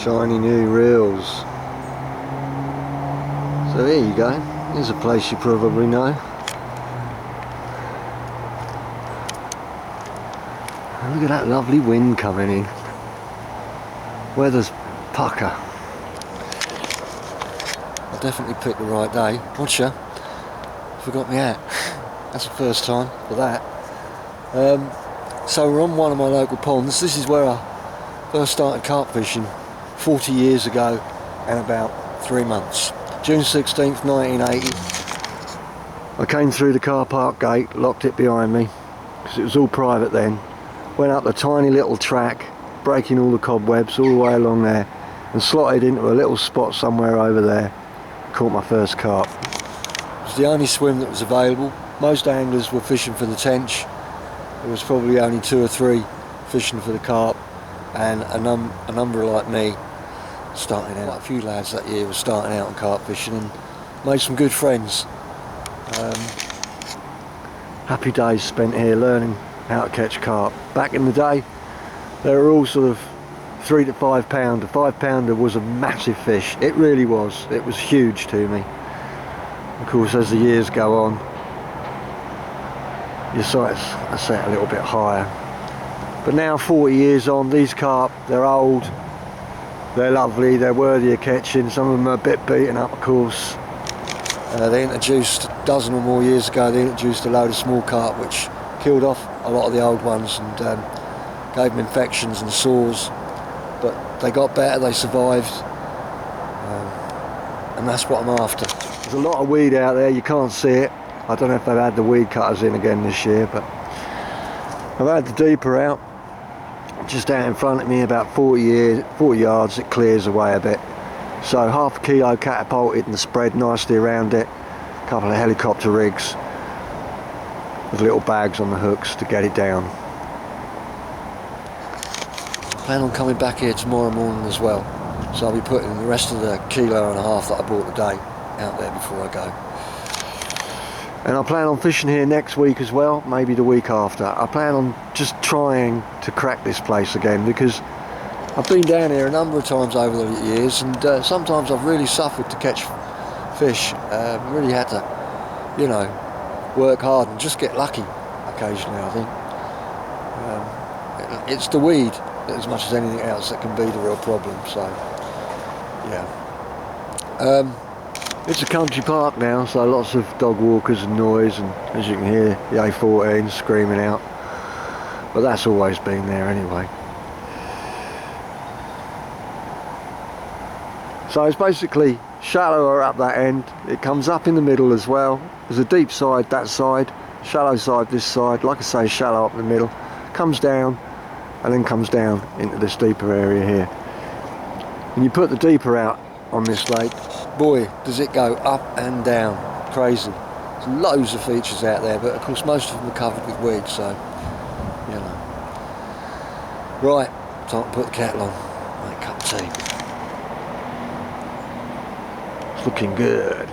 Shiny new reels. So there you go. There's a place you probably know. And look at that lovely wind coming in. Weather's pucker. I definitely picked the right day. Watcha, forgot my hat. That's the first time for that. So we're on one of my local ponds. This is where I first started carp fishing 40 years ago and about 3 months. June 16th, 1980. I came through the car park gate, locked it behind me, because it was all private then. Went up the tiny little track, breaking all the cobwebs all the way along there, and slotted into a little spot somewhere over there. Caught my first carp. It was the only swim that was available. Most anglers were fishing for the tench. There was probably only 2 or 3 fishing for the carp, and a number like me starting out. A few lads that year were starting out on carp fishing and made some good friends. Happy days spent here learning how to catch carp. Back in the day, they were all sort of 3 to 5 pound. A 5 pounder was a massive fish. It really was. It was huge to me. Of course, as the years go on, your sights are set a little bit higher. But now, 40 years on, these carp, they're old, they're lovely, they're worthy of catching. Some of them are a bit beaten up, of course. They introduced, a dozen or more years ago, they introduced a load of small carp which killed off a lot of the old ones and gave them infections and sores. But they got better, they survived, and that's what I'm after. There's a lot of weed out there, you can't see it. I don't know if they've had the weed cutters in again this year, but I've had the deeper out, just out in front of me, about 40 yards, it clears away a bit. So half a kilo catapulted and spread nicely around it, a couple of helicopter rigs with little bags on the hooks to get it down. I plan on coming back here tomorrow morning as well, so I'll be putting the rest of the 1.5 kilos that I bought today out there before I go. And I plan on fishing here next week as well, maybe the week after. I plan on just trying to crack this place again, because I've been down here a number of times over the years, and sometimes I've really suffered to catch fish. Really had to, you know, work hard and just get lucky occasionally, I think. It's the weed as much as anything else that can be the real problem, so yeah. It's a country park now, so lots of dog walkers and noise, and as you can hear, the A14 screaming out. But that's always been there anyway. So it's basically shallower up that end. It comes up in the middle as well. There's a deep side that side, shallow side this side. Like I say, shallow up in the middle. Comes down and then comes down into this deeper area here. When you put the deeper out on this lake, boy, does it go up and down. Crazy. There's loads of features out there, but of course most of them are covered with weed, so, you know. Right, time to put the kettle on. Make a cup of tea. It's looking good.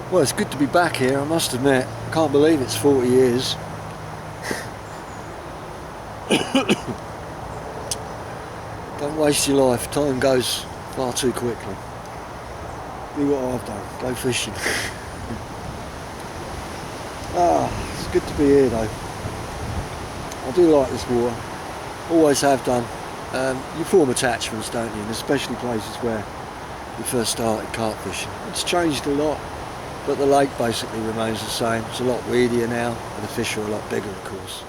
Well, it's good to be back here, I must admit. I can't believe it's 40 years. Don't waste your life, time goes far too quickly. Do what I've done, go fishing. It's good to be here though. I do like this water, always have done. You form attachments, don't you, and especially places where you first started carp fishing. It's changed a lot, but the lake basically remains the same. It's a lot weedier now, and the fish are a lot bigger, of course.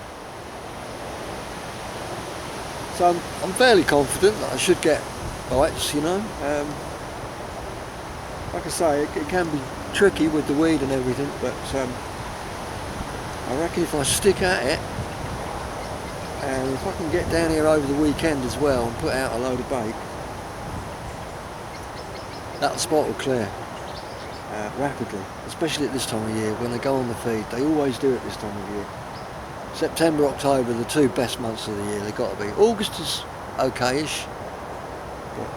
So I'm fairly confident that I should get bites, you know. Like I say, it can be tricky with the weed and everything, but I reckon if I stick at it, and if I can get down here over the weekend as well and put out a load of bait, that spot will clear rapidly, especially at this time of year when they go on the feed. They always do it this time of year. September, October are the 2 best months of the year, they've got to be. August is okay-ish, but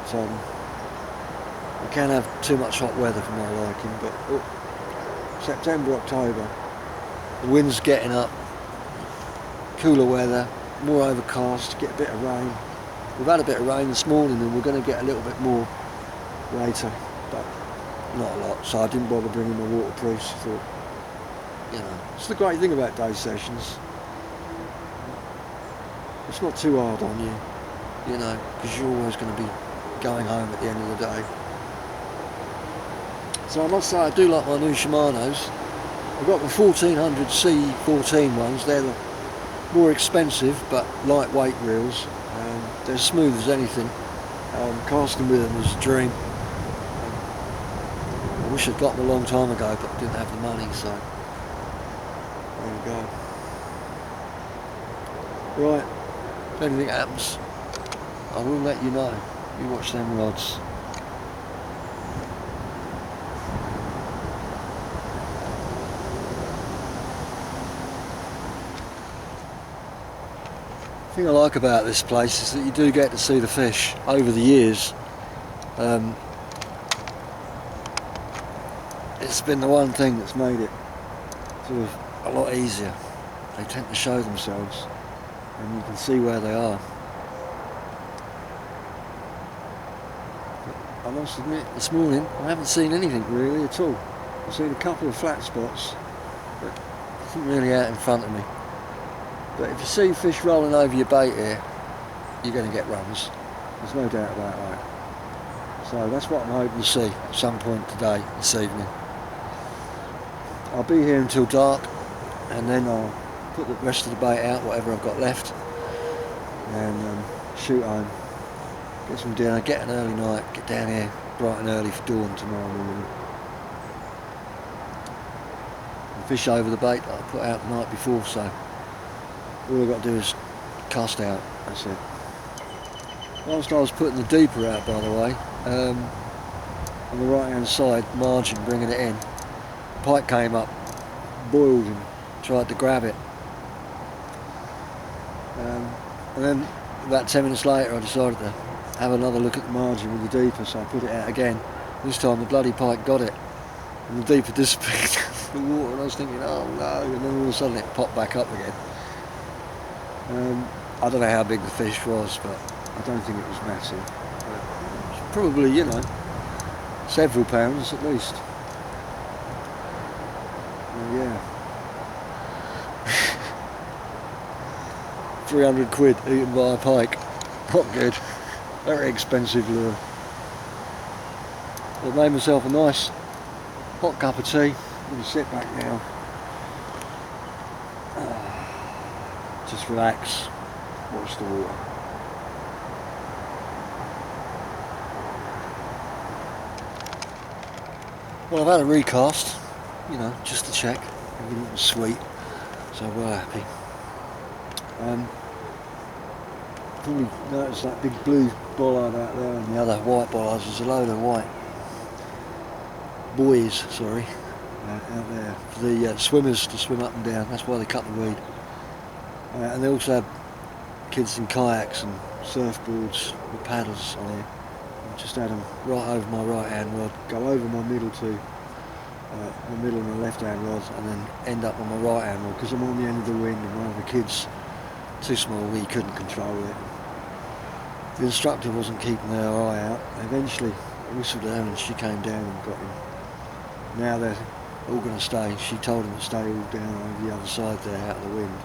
we can have too much hot weather for my liking, but September, October, the wind's getting up, cooler weather, more overcast, get a bit of rain. We've had a bit of rain this morning and we're going to get a little bit more later, but not a lot, so I didn't bother bringing my waterproofs. I thought, you know, it's the great thing about day sessions. It's not too hard on you, you know, because you're always going to be going home at the end of the day. So I must say I do like my new Shimano's. I've got the 1400 C14 ones. They're the more expensive but lightweight reels. They're smooth as anything. Casting with them is a dream. I wish I'd got them a long time ago, but didn't have the money, so there we go. Right, if anything happens, I will let you know. You watch them rods. The thing I like about this place is that you do get to see the fish over the years. It's been the one thing that's made it sort of a lot easier. They tend to show themselves and you can see where they are. But I must admit, this morning I haven't seen anything really at all. I've seen a couple of flat spots, but nothing really out in front of me. But if you see fish rolling over your bait here, you're going to get runs. There's no doubt about that. So that's what I'm hoping to see at some point today, this evening. I'll be here until dark, and then I'll put the rest of the bait out, whatever I've got left, and shoot home. Get some dinner, get an early night, get down here bright and early for dawn tomorrow morning. And fish over the bait that I put out the night before, so all I've got to do is cast out, that's it. Whilst I was putting the deeper out, by the way, on the right hand side, margin, bringing it in, the pike came up, boiled and tried to grab it. And then about 10 minutes later I decided to have another look at the margin with the deeper, so I put it out again. This time the bloody pike got it, and the deeper disappeared in the water, and I was thinking, oh no, and then all of a sudden it popped back up again. I don't know how big the fish was, but I don't think it was massive. But probably, you know, several pounds at least. Well, yeah. 300 quid eaten by a pike. Not good. Very expensive lure. I've made myself a nice hot cup of tea. I'm going to sit back now. Just relax, watch the water. Well, I've had a recast, you know, just to check. Everything was sweet, so we're happy. Probably noticed that big blue bollard out there and the other white bollards. There's a load of white buoys, sorry, out there for the swimmers to swim up and down. That's why they cut the weed. And they also have kids in kayaks and surfboards with paddles on here. I just had them right over my right hand rod, go over my middle to my middle and my left hand rod, and then end up on my right hand rod because I'm on the end of the wind and one of the kids, too small, he couldn't control it. The instructor wasn't keeping her eye out. Eventually I whistled her and she came down and got him. Now they're all going to stay. She told him to stay all down over the other side there out of the wind.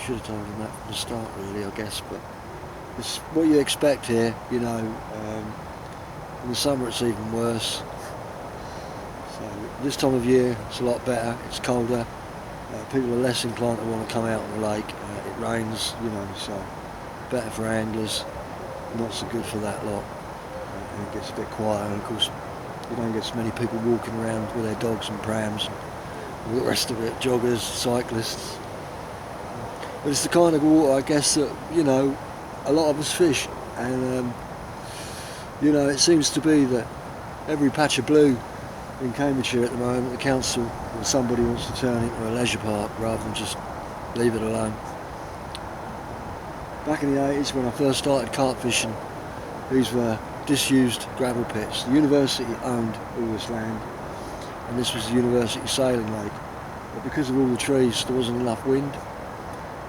Should have told him that from the start really, I guess, but it's what you expect here, you know. In the summer it's even worse. So this time of year it's a lot better, it's colder, people are less inclined to want to come out on the lake, it rains, you know, so better for anglers, not so good for that lot, and it gets a bit quieter, and of course you don't get so many people walking around with their dogs and prams and all the rest of it, joggers, cyclists. But it's the kind of water, I guess, that, you know, a lot of us fish, and you know, it seems to be that every patch of blue in Cambridgeshire at the moment, the council or somebody wants to turn into a leisure park rather than just leave it alone. Back in the 80s when I first started carp fishing, these were disused gravel pits. The university owned all this land, and this was the university sailing lake. But because of all the trees, there wasn't enough wind,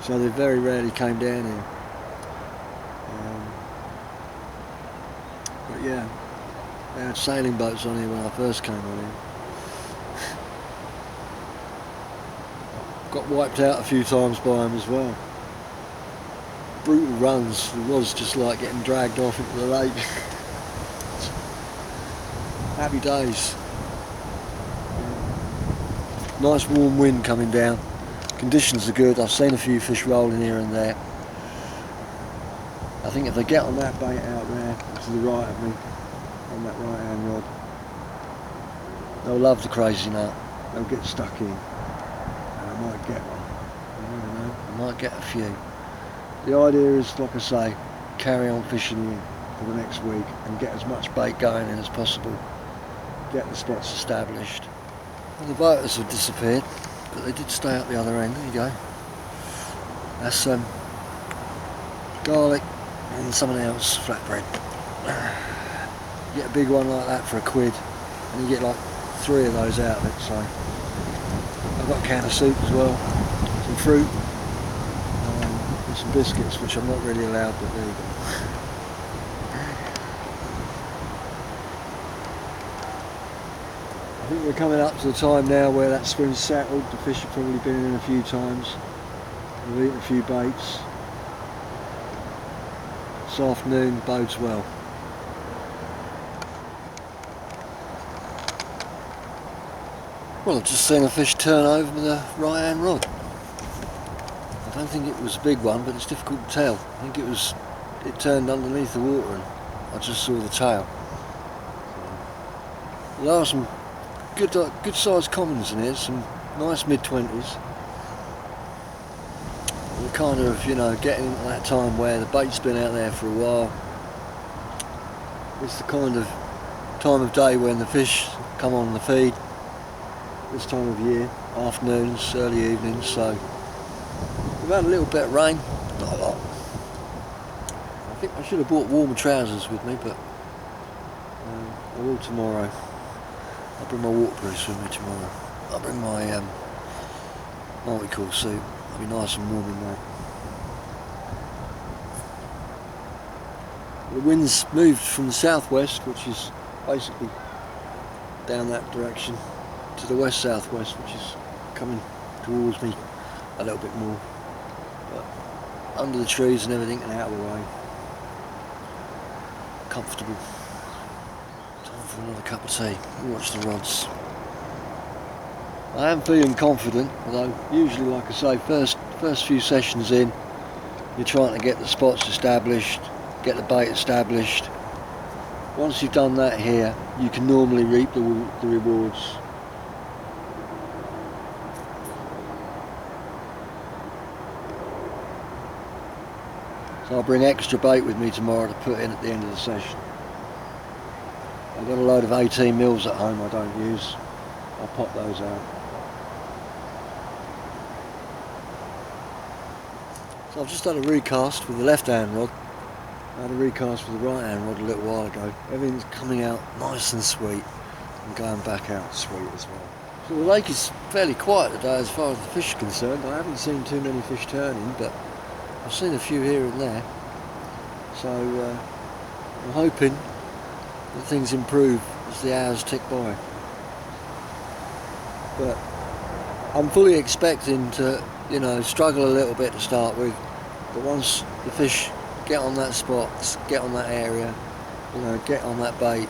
so they very rarely came down here. But yeah, they had sailing boats on here when I first came on here. Got wiped out a few times by them as well. Brutal runs. It was just like getting dragged off into the lake. Happy days. Nice warm wind coming down. Conditions are good. I've seen a few fish rolling here and there. I think if they get on that bait out there to the right of me, on that right hand rod, they'll love the crazy nut. They'll get stuck in. And I might get one. You never know. I might get a few. The idea is, like I say, carry on fishing here for the next week and get as much bait going in as possible. Get the spots established. Well, the boaters have disappeared, but they did stay up the other end. There you go. That's garlic and something else, flatbread. You get a big one like that for £1, and you get like 3 of those out of it. So I've got a can of soup as well, some fruit, and some biscuits, which I'm not really allowed, but there you go. I think we're coming up to the time now where that spring's settled. The fish have probably been in a few times. We've eaten a few baits. This afternoon bodes well. Well, I've just seen a fish turn over with a right hand rod. I don't think it was a big one, but it's difficult to tell. I think it turned underneath the water and I just saw the tail. There are some good sized commons in here, some nice mid-20s. We're kind of, getting into that time where the bait's been out there for a while. It's the kind of time of day when the fish come on the feed, this time of year, afternoons, early evenings, so we've had a little bit of rain, not a lot. I think I should have brought warmer trousers with me, but I will tomorrow. I'll bring my waterproofs with me tomorrow. I'll bring my multi-cool suit. I'll be nice and warm in that. The wind's moved from the southwest, which is basically down that direction, to the west-southwest, which is coming towards me a little bit more. But under the trees and everything and out of the way. Comfortable. For another cup of tea and watch the rods. I am feeling confident, although usually, like I say, first few sessions in, you're trying to get the spots established, get the bait established. Once you've done that here, you can normally reap the rewards. So I'll bring extra bait with me tomorrow to put in at the end of the session. I've got a load of 18 mils at home I don't use. I'll pop those out. So I've just done a recast with the left hand rod. I had a recast with the right hand rod a little while ago. Everything's coming out nice and sweet and going back out sweet as well. So the lake is fairly quiet today as far as the fish are concerned. I haven't seen too many fish turning, but I've seen a few here and there. So I'm hoping that things improve as the hours tick by. But I'm fully expecting to, struggle a little bit to start with. But once the fish get on that spot, get on that area, get on that bait,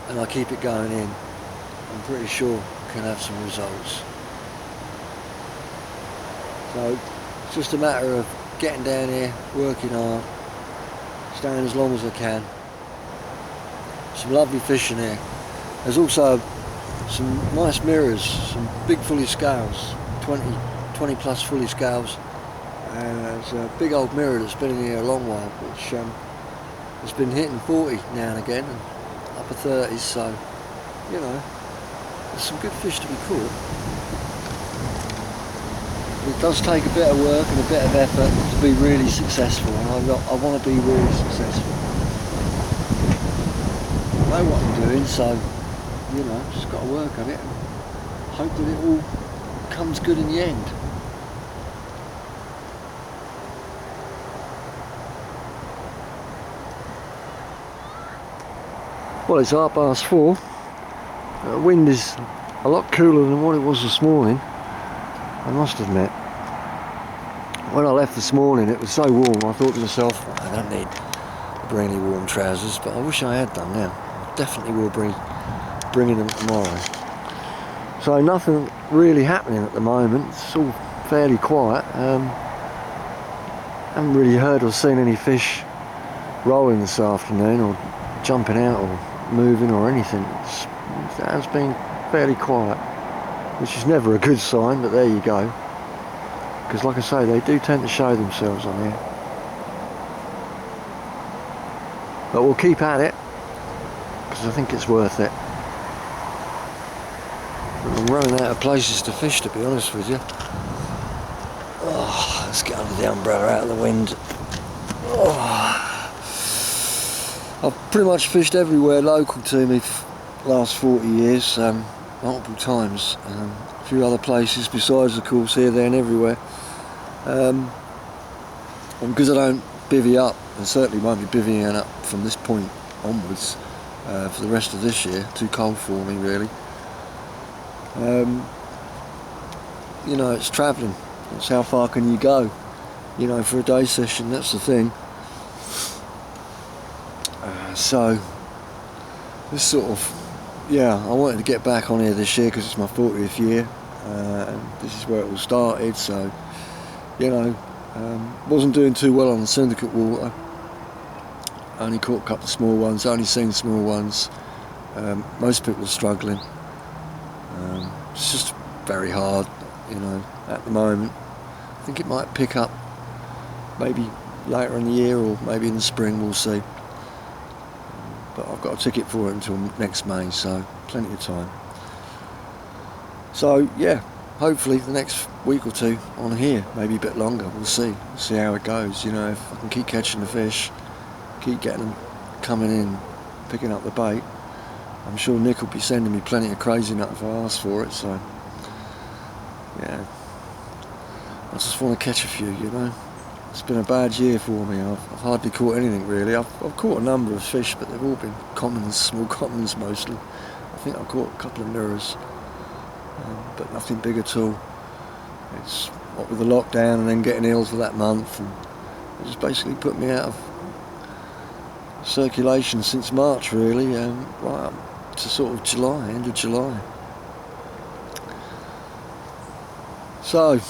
and I keep it going in, I'm pretty sure I can have some results. So it's just a matter of getting down here, working hard, staying as long as I can. Some lovely fish in here. There's also some nice mirrors, some big fully scales, 20 plus fully scales. And there's a big old mirror that's been in here a long while, which has been hitting 40 now and again, and upper 30s, so, there's some good fish to be caught. It does take a bit of work and a bit of effort to be really successful, and I want to be really successful. I know what I'm doing, so just got to work at it and hope that it all comes good in the end. Well, it's 4:30. The wind is a lot cooler than what it was this morning, I must admit. When I left this morning it was so warm, I thought to myself, I don't need to bring any warm trousers, but I wish I had done now. I definitely will bringing them tomorrow. So nothing really happening at the moment, it's all fairly quiet. Haven't really heard or seen any fish rolling this afternoon or jumping out or moving or anything. It has been fairly quiet, which is never a good sign, but there you go. Because like I say, they do tend to show themselves on here. But we'll keep at it, because I think it's worth it. I'm running out of places to fish, to be honest with you. Oh, let's get under the umbrella out of the wind. Oh. I've pretty much fished everywhere local to me for the last 40 years, multiple times. A few other places besides, of course, here, there and everywhere. And because I don't bivvy up, and certainly won't be bivvying up from this point onwards for the rest of this year, too cold for me really. You know, it's travelling. It's how far can you go, you know, for a day session, that's the thing. So this sort of, yeah, I wanted to get back on here this year because it's my 40th year, and this is where it all started. So, you know, wasn't doing too well on the syndicate water. Only caught a couple of small ones, only seen small ones. Most people are struggling. It's just very hard, you know, at the moment. I think it might pick up maybe later in the year or maybe in the spring, we'll see. But I've got a ticket for it until next May, so plenty of time. So yeah, hopefully the next week or two on here, maybe a bit longer, we'll see. We'll see how it goes, you know, if I can keep catching the fish, keep getting them coming in, picking up the bait. I'm sure Nick will be sending me plenty of crazy nut if I ask for it, so yeah. I just want to catch a few, you know. It's been a bad year for me. I've hardly caught anything really. I've caught a number of fish, but they've all been commons, small commons mostly. I think I caught a couple of mirrors, but nothing big at all. It's what with the lockdown and then getting ill for that month, and it just basically put me out of circulation since March really, right up to sort of July, end of July. So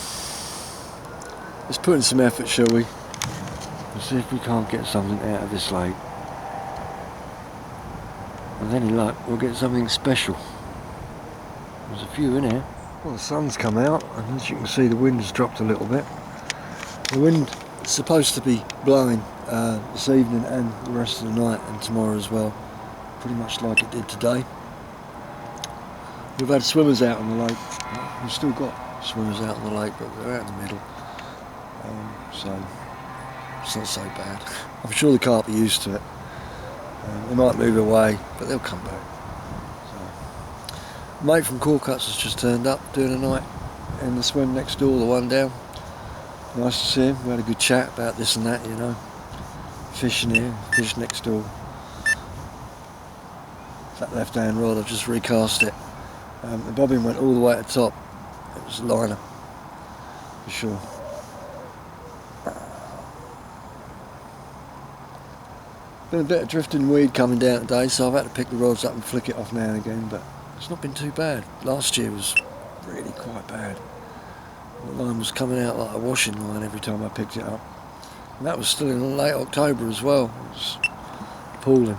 let's put in some effort, shall we? Let's see if we can't get something out of this lake. With any luck, we'll get something special. There's a few in here. Well, the sun's come out, and as you can see, the wind has dropped a little bit. The wind is supposed to be blowing this evening and the rest of the night and tomorrow as well, pretty much like it did today. We've had swimmers out on the lake. We've still got swimmers out on the lake, but they're out in the middle. So it's not so bad. I'm sure the carp are used to it. They might move away, but they'll come back. So, mate from Core Cuts has just turned up, doing a night in the swim next door, the one down. Nice to see him. We had a good chat about this and that, you know. Fishing here, fish next door. That left-hand rod, I've just recast it. The bobbin went all the way at the top. It was a liner, for sure. Been a bit of drifting weed coming down today, so I've had to pick the rods up and flick it off now and again, but it's not been too bad. Last year was really quite bad. The line was coming out like a washing line every time I picked it up. And that was still in late October as well. It was appalling.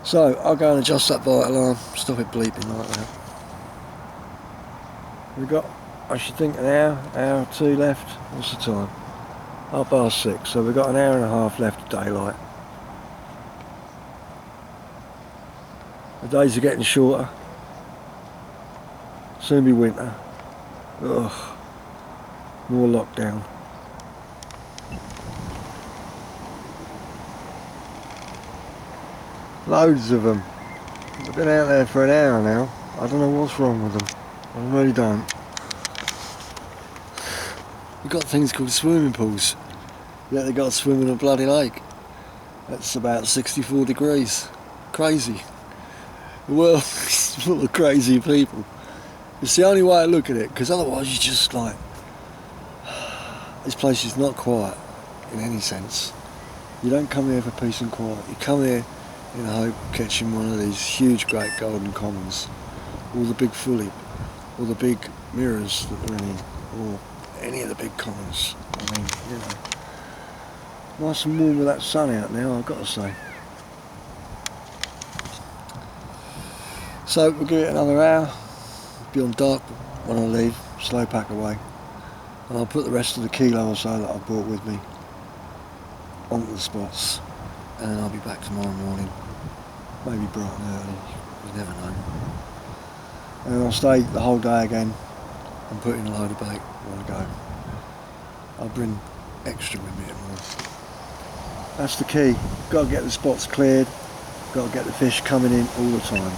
So I'll go and adjust that bite alarm, stop it bleeping like that. We've got, I should think, an hour or two left. What's the time? 6:30, so we've got an hour and a half left of daylight. The days are getting shorter. Soon be winter. Ugh. More lockdown. Loads of them. I've been out there for an hour now. I don't know what's wrong with them. I really don't. We've got things called swimming pools. Yet they've got to swim in a bloody lake. That's about 64 degrees. crazy. The world is full of crazy people. It's the only way I look at it, because otherwise you just like, this place is not quiet in any sense. You don't come here for peace and quiet. You come here in the hope of catching one of these huge, great golden commons, or the big fully, or the big mirrors that are in here, or any of the big commons. I mean, you know, nice and warm with that sun out now, I've got to say. So we'll give it another hour, be on dark when I leave, slow pack away, and I'll put the rest of the kilo or so that I brought with me onto the spots, and then I'll be back tomorrow morning, maybe bright and early, you never know. And I'll stay the whole day again and put in a load of bait when I go. I'll bring extra with me tomorrow. That's the key, got to get the spots cleared, got to get the fish coming in all the time.